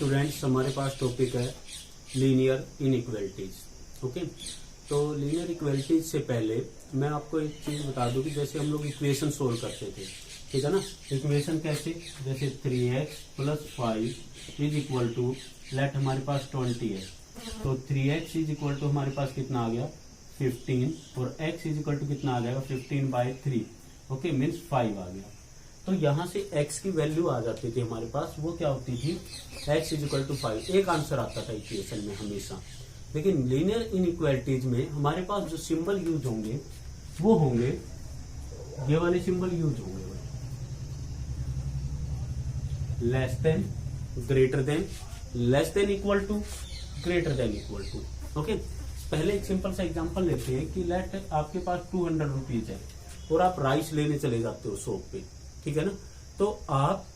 Students हमारे पास topic है linear inequalities. Okay, तो लीनियर इक्वालिटीज से पहले मैं आपको एक चीज बता दूं कि जैसे हम लोग इक्वेशन सोल्व करते थे, ठीक है ना। इक्वेशन कैसे, जैसे 3x + 5 is equal to, late हमारे पास 20 है, तो 3x इज इक्वल टू हमारे पास कितना आ गया 15 और x इज इक्वल टू कितना आ जाएगा 15/3। ओके, मीन्स 5 आ गया। तो यहां से x की वैल्यू आ जाती थी हमारे पास, वो क्या होती थी x इज इक्वल टू 5, एक आंसर आता था इक्वेशन में हमेशा। लेकिन लीनियर इनइक्वालिटीज में हमारे पास जो सिंबल यूज होंगे वो होंगे ये वाले सिंबल यूज होंगे, less than, greater than, less than equal to, greater than equal to. Okay, पहले एक सिंपल सा एग्जांपल लेते हैं कि लेट आपके पास 200 रुपीज है और आप राइस लेने चले जाते हो शॉप पे, ठीक है ना। तो आप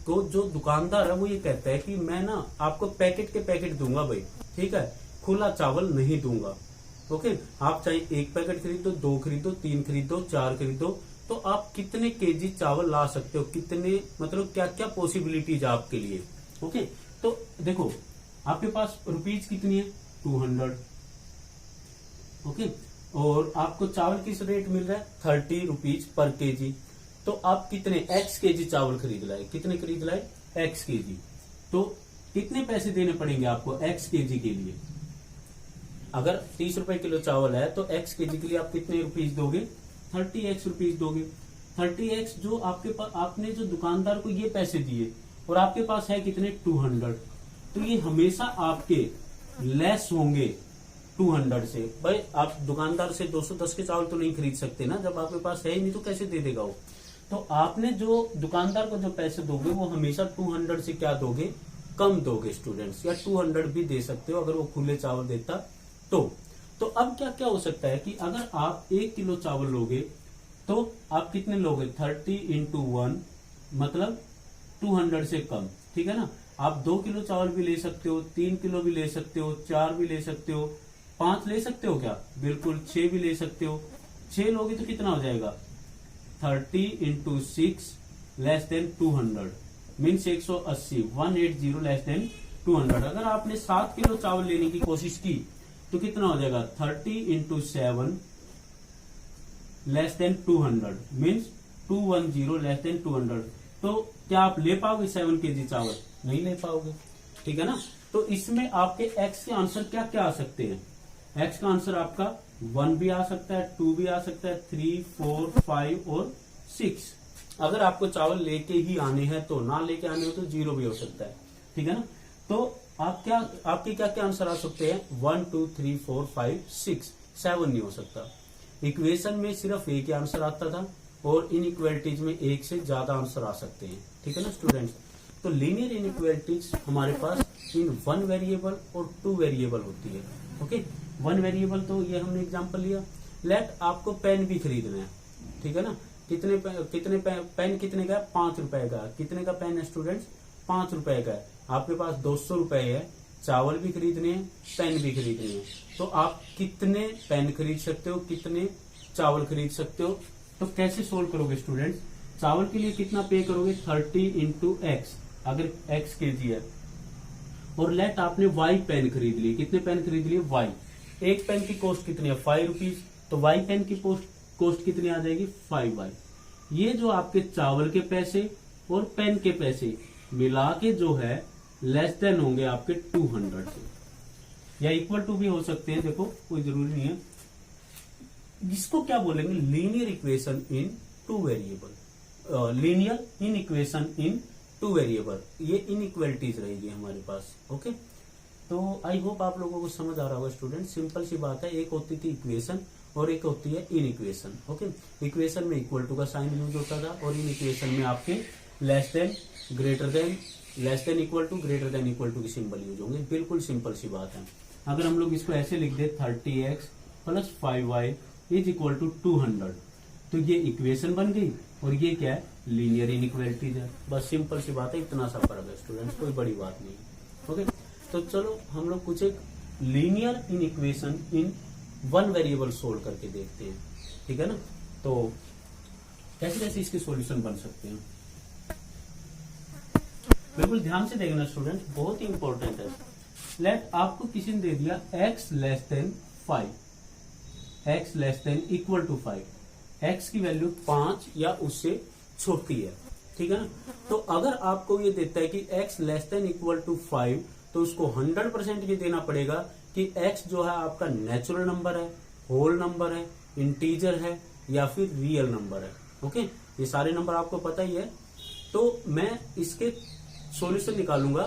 को जो दुकानदार है वो ये कहता है कि मैं ना आपको पैकेट के पैकेट दूंगा भाई, ठीक है, खुला चावल नहीं दूंगा। ओके, आप चाहे एक पैकेट खरीदो, 2 खरीदो, 3 खरीदो, 4 खरीदो, तो आप कितने केजी चावल ला सकते हो, कितने मतलब क्या क्या पॉसिबिलिटीज आपके लिए। ओके, तो देखो आपके पास रुपीज कितनी है 200। ओके, और आपको चावल किस रेट मिल रहा है 30 रुपीज पर केजी। तो आप कितने x केजी चावल खरीद लाए, कितने खरीद लाए x केजी, तो कितने पैसे देने पड़ेंगे आपको x केजी के लिए। अगर 30 रुपए किलो चावल है तो x केजी के लिए आप कितने रुपीज दोगे 30x रुपीज दोगे। 30x जो आपके पास, आपने जो दुकानदार को ये पैसे दिए और आपके पास है कितने 200, तो ये हमेशा आपके लेस होंगे 200 से। भाई आप दुकानदार से 210 के चावल तो नहीं खरीद सकते ना, जब आपके पास है ही नहीं तो कैसे दे देगा वो। तो आपने जो दुकानदार को जो पैसे दोगे वो हमेशा 200 से क्या दोगे, कम दोगे स्टूडेंट्स, या 200 भी दे सकते हो अगर वो खुले चावल देता तो अब क्या क्या हो सकता है कि अगर आप 1 किलो चावल लोगे तो आप कितने लोगे 30 × 1 मतलब 200 से कम, ठीक है ना। आप 2 किलो चावल भी ले सकते हो, 3 किलो भी ले सकते हो, 4 भी ले सकते हो, 5 ले सकते हो क्या, बिल्कुल 6 भी ले सकते हो। 6 लोगे तो कितना हो जाएगा 30 × 6 less than 200 means 180, 180 less than 200। अगर आपने 7 किलो चावल लेने की कोशिश की तो कितना हो जाएगा 30 × 7 less than 200 means 210 less than 200। तो क्या आप ले पाओगे 7 केजी चावल, नहीं ले पाओगे, ठीक है ना। तो इसमें आपके x के आंसर क्या क्या आ सकते हैं, x का आंसर आपका 1 भी आ सकता है, 2 भी आ सकता है, 3, 4, 5 और 6। अगर आपको चावल लेके ही आने हैं तो, ना लेके आने हो तो 0 भी हो सकता है, ठीक है ना। तो आपके क्या क्या आंसर आ सकते हैं 1, 2, 3, 4, 5, 6, 7 नहीं हो सकता। इक्वेशन में सिर्फ एक ही आंसर आता था और इनइक्वालिटीज में एक से ज्यादा आंसर आ सकते हैं, ठीक है ना स्टूडेंट्स। तो लीनियर इनइक्वालिटीज हमारे पास इन 1 वेरिएबल और 2 वेरिएबल होती है। ओके, 1 वेरिएबल तो ये हमने एग्जांपल लिया। लेट आपको पेन भी खरीदना है, ठीक है ना। कितने पेन कितने का है 5 रुपए का। कितने का पेन है स्टूडेंट्स 5 रुपए का है। आपके पास 200 रुपए है, चावल भी खरीदने हैं, पेन भी खरीदने हैं, तो आप कितने पेन खरीद सकते हो, कितने चावल खरीद सकते हो। तो कैसे सोल्व करोगे स्टूडेंट्स, चावल के लिए कितना पे करोगे 30 × x, अगर x केजी है, और लेट आपने y पेन खरीद लिए। कितने पेन खरीद लिए y, एक पेन की कॉस्ट कितनी है 5 रुपीज, तो y पेन की कॉस्ट कितनी आ जाएगी 5y। ये जो आपके चावल के पैसे और पेन के पैसे मिला के जो है लेस देन होंगे आपके 200 से, या इक्वल टू भी हो सकते हैं, देखो कोई जरूरी नहीं है। इसको क्या बोलेंगे linear equation in 2 variable, linear in equation in 2 variable, ये इनइक्वालिटीज रहेगी हमारे पास। ओके, तो आई होप आप लोगों को समझ आ रहा होगा स्टूडेंट, सिंपल सी बात है। एक होती थी इक्वेशन और एक होती है इन इक्वेशन। ओके, इक्वेशन में इक्वल टू का साइन यूज होता था और इन इक्वेशन में आपके less than, greater than, less than equal to, greater than equal to के सिंबल यूज होंगे। बिल्कुल सिंपल सी बात है। अगर हम लोग इसको ऐसे लिख दे 30x + 5y is equal to 200, तो ये इक्वेशन बन गई और ये क्या है लीनियर इनइक्वालिटीज है। बस सिंपल सी बात है, इतना सा फर्क है स्टूडेंट्स, कोई बड़ी बात नहीं। ओके, तो चलो हम लोग कुछ एक लीनियर इनइक्वेशन इन 1 वेरिएबल सोल्व करके देखते हैं, ठीक है ना। तो कैसे कैसे इसके सॉल्यूशन बन सकते हैं। बिल्कुल ध्यान से देखना स्टूडेंट, बहुत ही इंपॉर्टेंट है। लेट आपको किसी ने दे दिया x less than 5, x less than equal to 5, x की वैल्यू 5 या उससे छोटी है, ठीक है ना। तो अगर आपको ये देता है कि x less than equal to 5, तो उसको 100% ये देना पड़ेगा कि x जो है आपका नेचुरल नंबर है, होल नंबर है, इंटीजर है या फिर रियल नंबर है। ओके, ये सारे नंबर आपको पता ही है। तो मैं इसके सॉल्यूशन निकालूंगा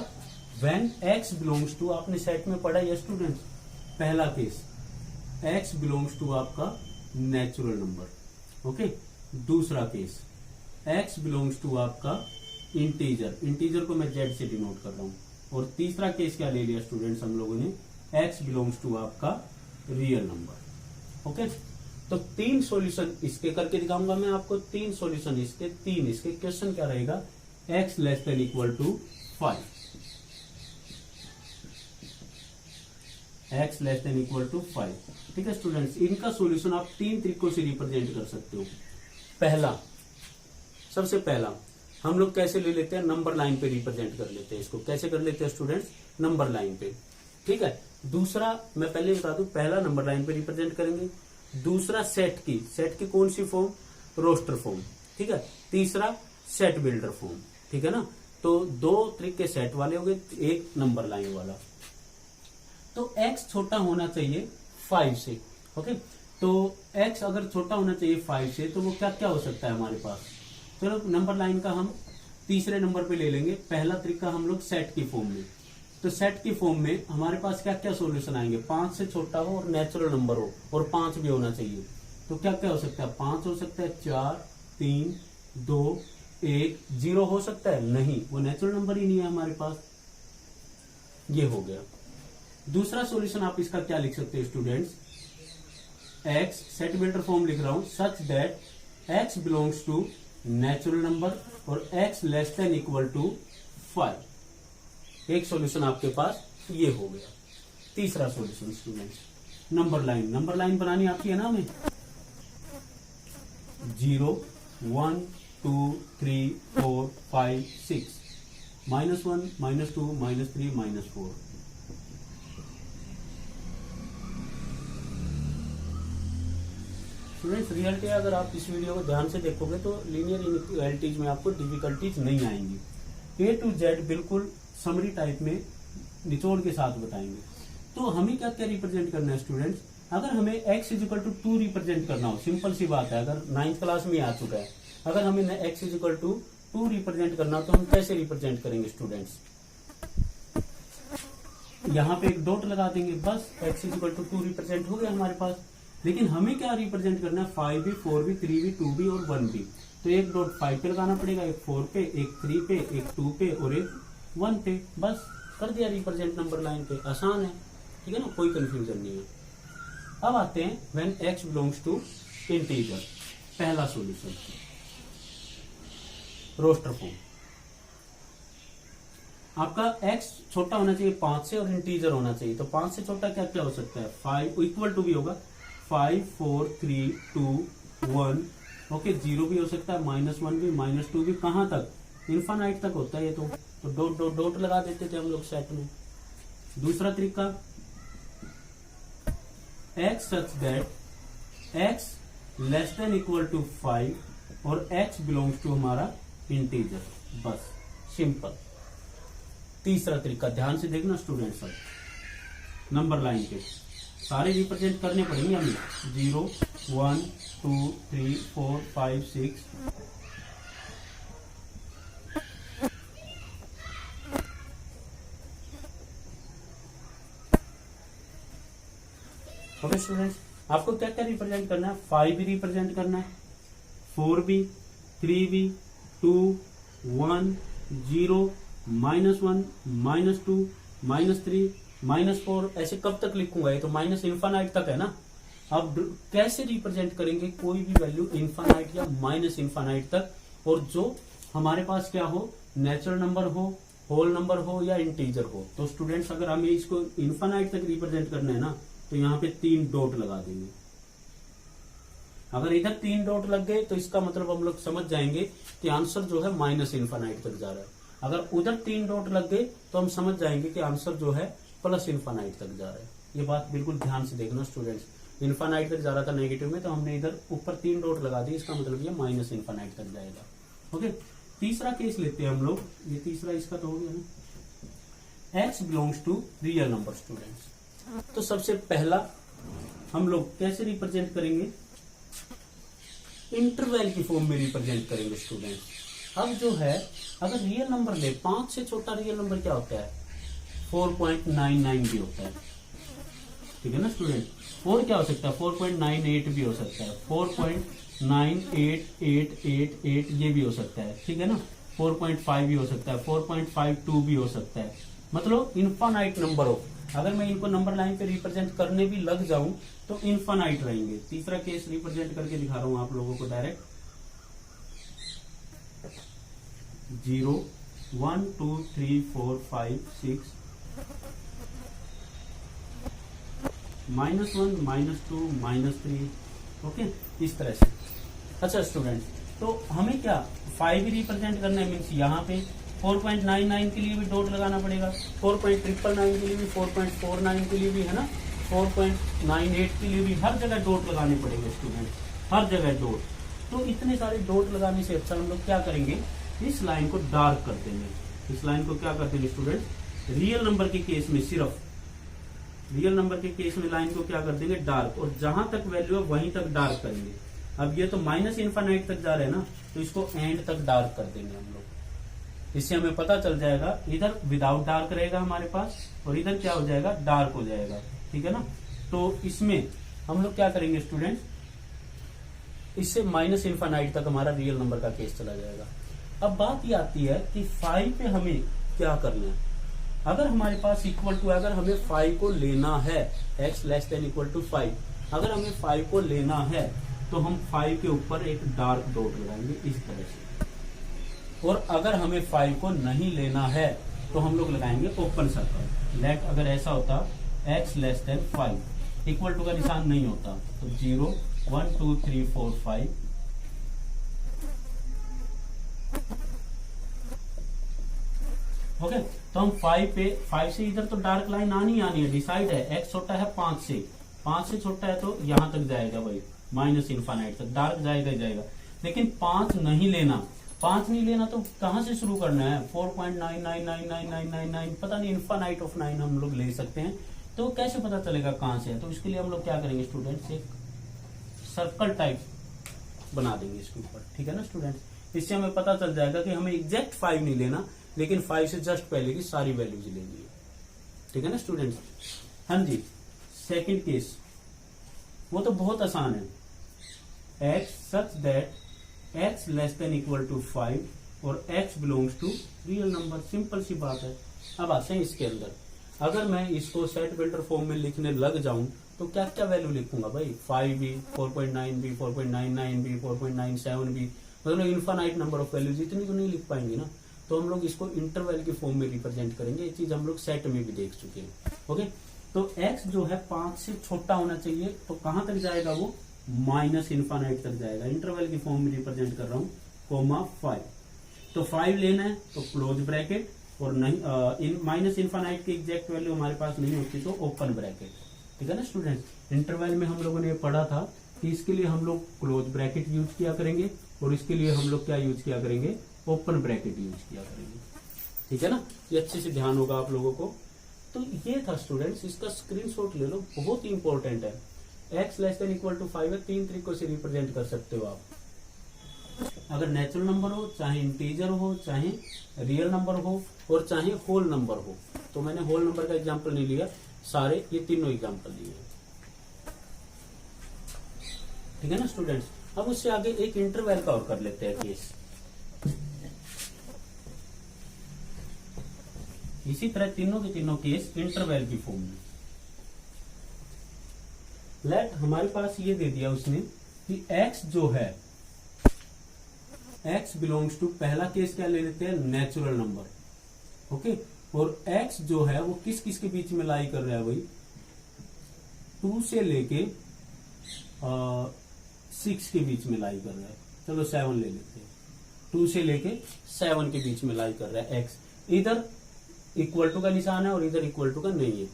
व्हेन x बिलोंग्स टू, आपने सेट में पढ़ा है स्टूडेंट, पहला केस x बिलोंग्स टू आपका नेचुरल नंबर। ओके, दूसरा केस x बिलोंग्स टू आपका इंटीजर, इंटीजर को मैं z से डिनोट कर रहा हूं। और तीसरा केस क्या ले लिया स्टूडेंट्स हम लोगों ने, x बिलोंग्स टू आपका रियल नंबर। ओके, तो 3 सॉल्यूशन इसके करके दिखाऊंगा मैं आपको, 3 सॉल्यूशन इसके, 3 इसके। क्वेश्चन क्या रहेगा, x less than equal to 5, x less than equal to 5, ठीक है स्टूडेंट्स। इनका सॉल्यूशन आप 3 तरीकों से रिप्रेजेंट कर सकते हो। पहला, सबसे पहला हम लोग कैसे ले लेते हैं, नंबर लाइन पे रिप्रेजेंट कर लेते हैं इसको। कैसे कर लेते हैं स्टूडेंट्स, नंबर लाइन पे, ठीक है। दूसरा, मैं पहले बता दूं, पहला नंबर लाइन पे रिप्रेजेंट करेंगे। दूसरा सेट की कौन सी फॉर्म, रोस्टर फॉर्म, ठीक है। तीसरा सेट बिल्डर फॉर्म, ठीक है ना। तो 2 तरीके सेट वाले हो गए, एक नंबर लाइन वाला। तो x छोटा होना चाहिए 5 से। ओके, तो x अगर छोटा होना चाहिए 5 से, तो वो क्या क्या हो सकता है हमारे पास। चलो नंबर लाइन का हम तीसरे नंबर पे ले लेंगे। पहला तरीका हम लोग सेट की फॉर्म में, तो सेट की फॉर्म में हमारे पास क्या क्या सॉल्यूशन आएंगे, 5 से छोटा हो और नेचुरल नंबर हो और 5 भी होना चाहिए। तो क्या क्या हो सकता है, 5 हो सकता है, 4, 3, 2, 1, 0 हो सकता है, नहीं, वो नेचुरल नंबर ही नहीं है हमारे पास। ये हो गया। दूसरा सॉल्यूशन आप इसका क्या लिख सकते हो students, x set builder form लिख रहा हूं, such that x belongs to natural number और x less than equal to 5। एक सॉल्यूशन आपके पास ये हो गया। तीसरा सॉल्यूशन स्टूडेंट्स, नंबर लाइन बनानी आती है ना हमें, 0, 1, 2, 3, 4, 5, 6, -1, -2, -3, -4। स्टूडेंट्स, रियलिटी अगर आप इस वीडियो को ध्यान से देखोगे तो लीनियर इनइक्वालिटीज में आपको डिफिकल्टीज नहीं आएंगी। A to Z बिल्कुल समरी टाइप में निचोड़ के साथ बताएंगे। तो हमें क्या क्या रिप्रेजेंट करना है स्टूडेंट्स, अगर हमें x is equal to 2 represent करना हो, सिंपल सी बात है, अगर 9th क्लास में आ चुका है, अगर हमें x is equal to 2 represent करना हो तो हम कैसे रिप्रेजेंट करेंगे स्टूडेंट्स, यहाँ पे एक डॉट लगा देंगे, बस x is equal to 2 represent हो गया हमारे पास। लेकिन हमें क्या रिप्रेजेंट करना है, 5 भी, 4 भी, 3 भी, 2 भी और 1 भी। तो एक डॉट 5 पे लगाना पड़ेगा, एक 4 पे, एक 3 पे, एक 2 पे और एक 1 पे, बस कर दिया रिप्रेजेंट नंबर लाइन पे। आसान है, ठीक है ना, कोई कंफ्यूजन नहीं है। अब आते हैं when x belongs to integer. पहला सॉल्यूशन, रोस्टर फॉर्म। आपका x छोटा होना चाहिए 5 से और इंटीजर होना चाहिए। तो 5 से छोटा क्या क्या हो सकता है, 5 इक्वल टू भी होगा, 5, 4, 3, 2, 1। ओके, 0 भी हो सकता है, -1 भी, -2 भी, कहां तक, इन्फानाइट तक होता है ये। तो डॉट डॉट डॉट लगा देते थे हम लोग सेट में। दूसरा तरीका, x such that x less than equal to 5 और x बिलोंग्स टू हमारा इंटीजर, बस सिंपल। तीसरा तरीका, ध्यान से देखना स्टूडेंट, सब नंबर लाइन के सारे रिप्रेजेंट करने पड़ेंगे हमें, 0, 1, 2, 3, 4, 5, 6। ओके स्टूडेंट्स, आपको क्या क्या रिप्रेजेंट करना है, 5 भी रिप्रेजेंट करना है, 4 भी, 3 भी, 2, 1, 0, -1, -2, -3, -4। ऐसे कब तक लिखूंगा, ये तो माइनस इन्फानाइट तक है ना। अब कैसे रिप्रेजेंट करेंगे, कोई भी वैल्यू इन्फानाइट या माइनस इन्फानाइट तक, और जो हमारे पास क्या हो, नेचुरल नंबर हो, होल नंबर हो या इंटीजर हो। तो स्टूडेंट्स, अगर हमें इसको इन्फानाइट तक रिप्रेजेंट करना है ना, तो यहाँ पे 3 डॉट लगा देंगे। अगर इधर 3 डॉट लग गए तो इसका मतलब हम लोग समझ जाएंगे कि आंसर जो है माइनस इन्फानाइट तक जा रहा है। अगर उधर 3 डॉट लग गए तो हम समझ जाएंगे कि आंसर जो है प्लस इन्फानाइट तक जा रहा है। ये बात बिल्कुल ध्यान से देखना स्टूडेंट्स, इन्फानाइट तक जा रहा था नेगेटिव में, तो हमने इधर ऊपर 3 डॉट लगा दी, इसका मतलब ये माइनस इन्फानाइट तक जाएगा। ओके, तीसरा केस लेते हैं हम लोग, ये तीसरा इसका तो हो गया ना, x belongs to real number students. तो सबसे पहला हम लोग कैसे रिप्रेजेंट करेंगे, इंटरवल की फॉर्म में रिप्रेजेंट करेंगे स्टूडेंट्स। अब जो है अगर रियल नंबर ले, 5 से छोटा रियल नंबर क्या होता है, 4.99 भी होता है, ठीक है ना स्टूडेंट। और क्या हो सकता है, 4.98 भी हो सकता है, 4.98888 ये भी हो सकता है, ठीक है ना, 4.5 भी हो सकता है, 4.52 भी हो सकता है, मतलब इन्फानाइट नंबर ऑफ। अगर मैं इनको नंबर लाइन पे रिप्रेजेंट करने भी लग जाऊं तो इन्फानाइट रहेंगे। तीसरा केस रिप्रेजेंट करके दिखा रहा हूं आप लोगों को डायरेक्ट, 0 1 2 3 4 5 6 -1 -2 -3, ओके, इस तरह से। अच्छा स्टूडेंट, तो हमें क्या 5 भी रिप्रेजेंट करना है, मीन्स यहाँ पे 4.99 के लिए भी डॉट लगाना पड़ेगा, 4.999 के लिए भी, 4.49 के लिए भी, है ना, 4.98 के लिए भी, हर जगह डॉट लगाने पड़ेंगे स्टूडेंट, हर जगह डॉट। तो इतने सारे डॉट लगाने से अच्छा हम लोग क्या करेंगे, इस लाइन को डार्क कर देंगे। इस लाइन को क्या कर देंगे स्टूडेंट, रियल नंबर के केस में, सिर्फ रियल नंबर के केस में लाइन को क्या कर देंगे, डार्क, और जहां तक वैल्यू है वहीं तक डार्क करेंगे। अब ये तो माइनस इन्फानाइट तक जा रहे हैं ना, तो इसको एंड तक डार्क कर देंगे हम लोग। इससे हमें पता चल जाएगा, इधर विदाउट डार्क रहेगा हमारे पास, और इधर क्या हो जाएगा, डार्क हो जाएगा, ठीक है ना। तो इसमें हम लोग क्या करेंगे स्टूडेंट, इससे माइनस इन्फानाइट तक हमारा रियल नंबर का केस चला जाएगा। अब बात ये आती है कि 5 पे हमें क्या करना है। अगर हमारे पास इक्वल टू, अगर हमें 5 को लेना है, x less than equal to 5, अगर हमें 5 को लेना है तो हम 5 के ऊपर एक डार्क डॉट लगाएंगे इस तरह से। और अगर हमें 5 को नहीं लेना है तो हम लोग लगाएंगे ओपन सर्कल। लेट अगर ऐसा होता x less than 5, equal to का निशान नहीं होता, तो 0 1 2 3 4 5, ओके। तो हम 5 से इधर तो डार्क लाइन आनी है, डिसाइड है, x छोटा है 5 से छोटा है तो यहां तक जाएगा भाई, माइनस इन्फानाइट तक डार्क जाएगा ही जाएगा। लेकिन 5 नहीं लेना तो कहां से शुरू करना है, 4.999999 पता नहीं, इन्फानाइट ऑफ 9 हम लोग ले सकते हैं। तो कैसे पता चलेगा कहां से है, तो इसके लिए हम लोग क्या करेंगे स्टूडेंट्स, एक सर्कल टाइप बना देंगे इसके ऊपर, ठीक है ना स्टूडेंट्स। इससे हमें पता चल जाएगा कि हमें एग्जैक्ट 5 नहीं लेना, लेकिन 5 से जस्ट पहले की सारी वैल्यूज लेनी है, ठीक है ना स्टूडेंट्स। हाँ जी, सेकंड केस वो तो बहुत आसान है, x such that x less than equal to 5 और x belongs to real number, simple सी बात है। अब आते हैं इसके अंदर, अगर मैं इसको सेट बिल्डर फॉर्म में लिखने लग जाऊं तो क्या क्या वैल्यू लिखूंगा भाई, 5 भी, 4.9 भी, 4.99 भी, 4.97 भी, मतलब इन्फानाइट नंबर ऑफ वैल्यूज, इतनी तो नहीं लिख पाएंगे ना। तो हम लोग इसको इंटरवल की फॉर्म में रिप्रेजेंट करेंगे, ये चीज हम लोग सेट में भी देख चुके हैं, ओके। तो x जो है 5 से छोटा होना चाहिए, तो कहां तक जाएगा वो, माइनस इन्फानाइट तक जाएगा, इंटरवल की फॉर्म में रिप्रेजेंट कर रहा हूं, कोमा 5। तो 5 लेना है तो क्लोज ब्रैकेट, और नहीं माइनस इन्फानाइट की एग्जैक्ट वैल्यू हमारे पास नहीं होती तो ओपन ब्रैकेट, ठीक है ना स्टूडेंट। इंटरवल में हम लोगों ने पढ़ा था कि इसके लिए हम लोग क्लोज ब्रैकेट यूज किया करेंगे, और इसके लिए हम लोग क्या यूज किया करेंगे, ओपन ब्रैकेट यूज किया करेंगे, ठीक है ना। ये अच्छे से ध्यान होगा आप लोगों को। तो ये था स्टूडेंट्स, इसका स्क्रीनशॉट ले लो, बहुत ही इंपॉर्टेंट है। x less than equal to 5 है, 3 तरीकों से रिप्रेजेंट कर सकते हो आप। अगर नेचुरल नंबर हो, चाहे इंटीजर हो, चाहे रियल नंबर हो, और चाहे होल नंबर हो। तो मैंने होल नंबर का एग्जांपल नहीं लिया, सारे ये तीनों एग्जांपल लिए, ठीक है ना स्टूडेंट्स। अब उससे आगे एक इंटरवल का और कर लेते हैं केस। इसी तरह तीनों के तीनों केस इंटरवल की फॉर्म में। लेट हमारे पास ये दे दिया उसने कि x जो है, x बिलोंग्स टू, पहला केस क्या ले लेते हैं, नेचुरल नंबर, ओके। और x जो है वो किस किस के बीच में लाई कर रहा है भाई, 2 से लेके 6 के बीच में लाई कर रहा है। चलो 7 ले लेते हैं, 2 से लेके 7 के बीच में लाई कर रहा है एक्स। इधर इक्वल टू का निशान है और इधर इक्वल टू का नहीं है।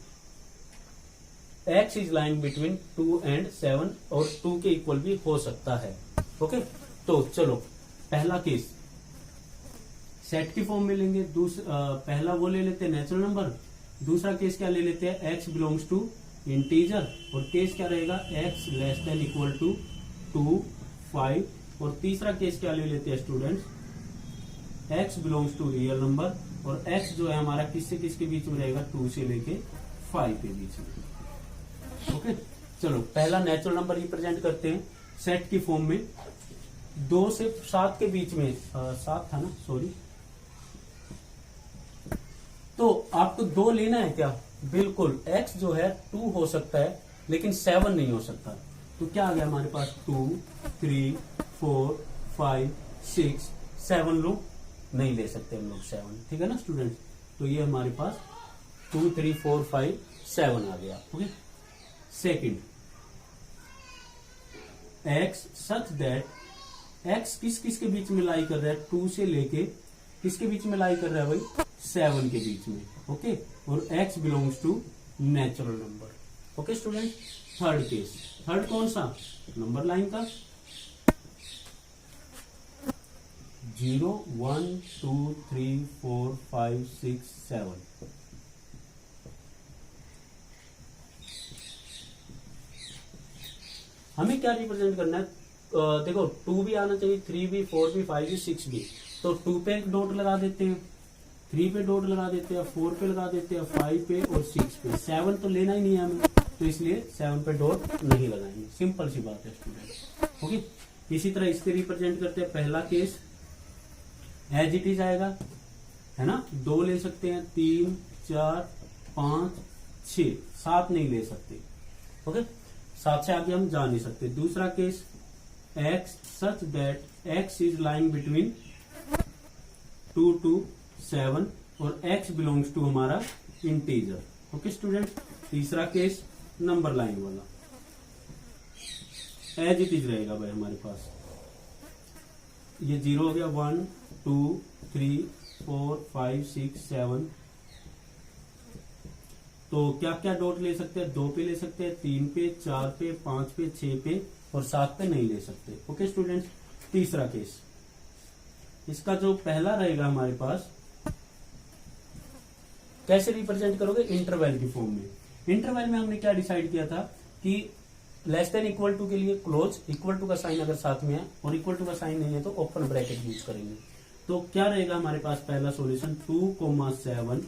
X is lying between 2 and 7 और 2 के इक्वल भी हो सकता है। ओके, तो चलो पहला केस सेट की फॉर्म में लेंगे। पहला वो ले लेते हैं नेचुरल नंबर। दूसरा केस क्या ले लेते हैं, एक्स बिलोंग्स टू इंटीजर। और केस क्या रहेगा, x less than equal to 2, 5। और तीसरा केस क्या ले लेते हैं students, x belongs to real number. और एक्स जो है हमारा किससे किसके बीच में रहेगा, 2 से लेके 5 के बीच में। ओके, चलो पहला नेचुरल नंबर रिप्रेजेंट करते हैं सेट की फॉर्म में। 2 से 7 के बीच में 7 था ना, सॉरी। तो आपको 2 लेना है क्या, बिल्कुल। x जो है 2 हो सकता है लेकिन 7 नहीं हो सकता। तो क्या आ गया हमारे पास, 2, 3, 4, 5, 6, 7 लो, नहीं ले सकते हम लोग 7, ठीक है ना स्टूडेंट। तो ये हमारे पास 2, 3, 4, 5, 7 आ गया। Okay, second, x such that x किस किस के बीच में लाई कर रहा है, 2 से लेके किसके बीच में लाई कर रहा है भाई, 7 के बीच में। ओके, और x belongs to natural number. Okay student, third case, third कौन सा, नंबर लाइन का। 0, 1, 2, 3, 4, 5, 6, 7। हमें क्या रिप्रेजेंट करना है, देखो 2 भी आना चाहिए, 3 भी, 4 भी, 5 भी, 6 भी। तो 2 पे एक डॉट लगा देते हैं, 3 पे डॉट लगा देते हैं, 4 पे लगा देते हैं, 5 पे और 6 पे। 7 तो लेना ही नहीं है हमें, तो इसलिए 7 पे डॉट नहीं लगाएंगे। सिंपल सी बात है स्टूडेंट। ओके, इसी तरह इसके रिप्रेजेंट करते हैं। पहला केस एज इट इज आएगा, है ना। 2 ले सकते हैं, 3, 4, 5, 6, 7 नहीं ले सकते। ओके, 7 से आगे हम जा नहीं सकते। दूसरा case, x such that x is lying between 2 to 7 और x बिलोंग्स टू हमारा इंटीजर। ओके स्टूडेंट, तीसरा केस नंबर लाइन वाला, एज इट इज रहेगा भाई हमारे पास। ये 0 हो गया, 1, 2, 3, 4, 5, 6, 7। तो क्या क्या डॉट ले सकते हैं, 2 पे ले सकते हैं, 3 पे, 4 पे, 5 पे, 6 पे और 7 पे नहीं ले सकते। ओके स्टूडेंट्स, तीसरा केस, इसका जो पहला रहेगा हमारे पास, कैसे रिप्रेजेंट करोगे, इंटरवल की फॉर्म में। इंटरवल में हमने क्या डिसाइड किया था कि लेस देन इक्वल टू के लिए क्लोज, इक्वल टू का साइन अगर साथ में है और इक्वल टू का साइन नहीं है तो ओपन ब्रैकेट यूज करेंगे। तो क्या रहेगा हमारे पास पहला सॉल्यूशन, 2,7,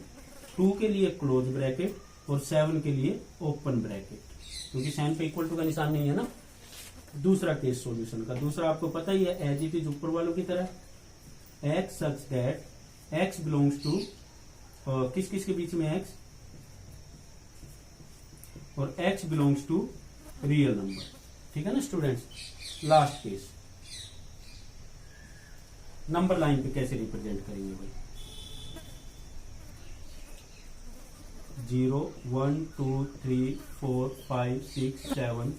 2 के लिए क्लोज ब्रैकेट और 7 के लिए ओपन ब्रैकेट, क्योंकि साइन पे इक्वल टू का निशान नहीं है ना। दूसरा केस सॉल्यूशन का, दूसरा आपको पता ही है, एज इट इज ऊपर वालों की तरह। x such that x belongs to, किस किस के बीच में x, और x belongs to real number, ठीक है ना students. Last case, number line पे कैसे रिप्रेजेंट करेंगे भाई, 0, 1, 2, 3, 4, 5, 6, 7,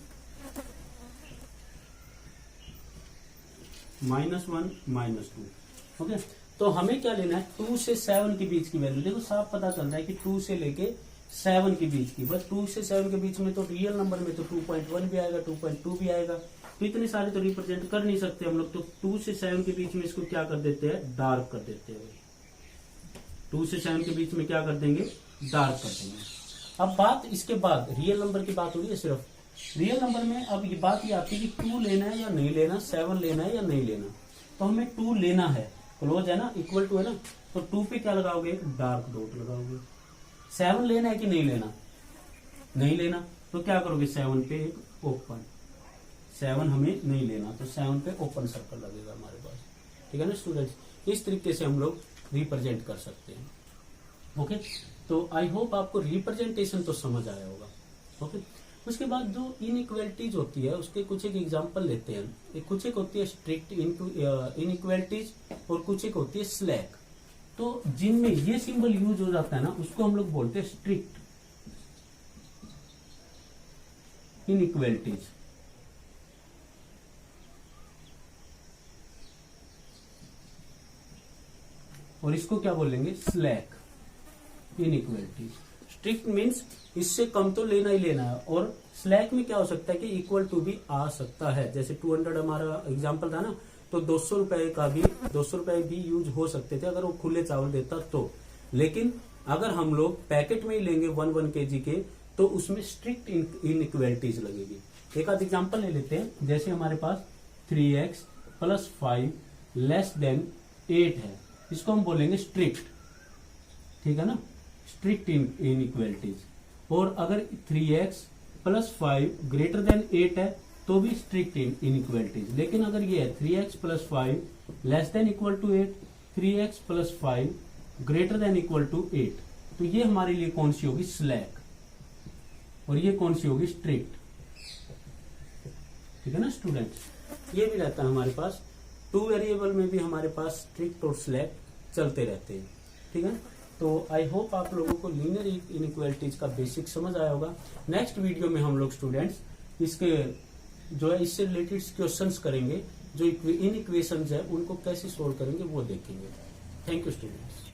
-1, -2। ओके, तो हमें क्या लेना है, 2 से 7 के बीच की वैल्यू। देखो साफ पता चल रहा है कि 2 से लेके 7 के बीच की, बस 2 से 7 के बीच में तो रियल नंबर में तो 2.1 भी आएगा, 2.2 भी आएगा। तो इतने सारे तो रिप्रेजेंट कर नहीं सकते हम लोग। तो 2 से 7 के बीच में इसको क्या कर देते हैं, डार्क कर देते हैं। 2 से 7 के बीच में क्या कर देंगे, डार्क कर देंगे। अब बात इसके बाद रियल नंबर की बात हो रही है सिर्फ। रियल नंबर में अब ये बात ये आती है कि 2 लेना है या नहीं लेना, 7 लेना है या नहीं लेना। तो हमें 2 लेना है, क्लोज है ना, इक्वल टू है ना, तो 2 पे क्या लगाओगे, डार्क डॉट लगाओगे। 7 लेना है कि नहीं लेना, नहीं लेना, तो क्या करोगे, 7 पे एक ओपन। 7 हमें नहीं लेना तो 7 पे ओपन सर्कल लगेगा हमारे पास, ठीक है ना स्टूडेंट्स। इस तरीके से हम लोग रिप्रेजेंट कर सकते हैं। ओके, तो आई होप आपको रिप्रेजेंटेशन तो समझ आया होगा। ओके, उसके बाद जो इनइक्वालिटीज होती है उसके कुछ एक एग्जांपल लेते हैं। कुछ एक होती है स्ट्रिक्ट इनइक्वालिटीज और कुछ एक होती है स्लैक। तो जिनमें ये सिंबल यूज हो जाता है ना, उसको हम लोग बोलते हैं स्ट्रिक्ट इनइक्वालिटीज। और इसको क्या बोलेंगे, स्लैक इनइक्वालिटी। स्ट्रिक्ट मीन्स इससे कम तो लेना ही लेना है, और स्लैक में क्या हो सकता है कि इक्वल टू भी आ सकता है। जैसे 200 हमारा एग्जांपल था ना, तो 200 रुपए का भी 200 रुपए भी यूज हो सकते थे अगर वो खुले चावल देता तो। लेकिन अगर हम लोग पैकेट में ही लेंगे 1 kg के, तो उसमें स्ट्रिक्ट इनइक्वालिटीज लगेगी। एक आध एग्जांपल ले लेते हैं। जैसे हमारे पास 3x + 5 < 8 है, इसको हम बोलेंगे स्ट्रिक्ट, ठीक है ना, स्ट्रिक्ट इनइक्वालिटीज। और अगर 3x + 5 > 8 है तो भी स्ट्रिक्ट इनइक्वालिटीज। लेकिन अगर ये है 3x + 5 <= 8, 3x + 5 > 8, तो ये हमारे लिए कौन सी होगी, स्लैक, और ये कौन सी होगी, स्ट्रिक्ट। ठीक है ना स्टूडेंट्स, ये भी रहता है हमारे पास। 2 वेरिएबल में भी हमारे पास स्ट्रिक्ट और स्लैक चलते रहते हैं। ठीक है, तो आई होप आप लोगों को लीनियर इनइक्वालिटीज का बेसिक समझ आया होगा। नेक्स्ट वीडियो में हम लोग स्टूडेंट्स इसके जो है इससे रिलेटेड क्वेश्चंस करेंगे, जो इन इक्वेशंस है उनको कैसे सोल्व करेंगे वो देखेंगे। Thank you students.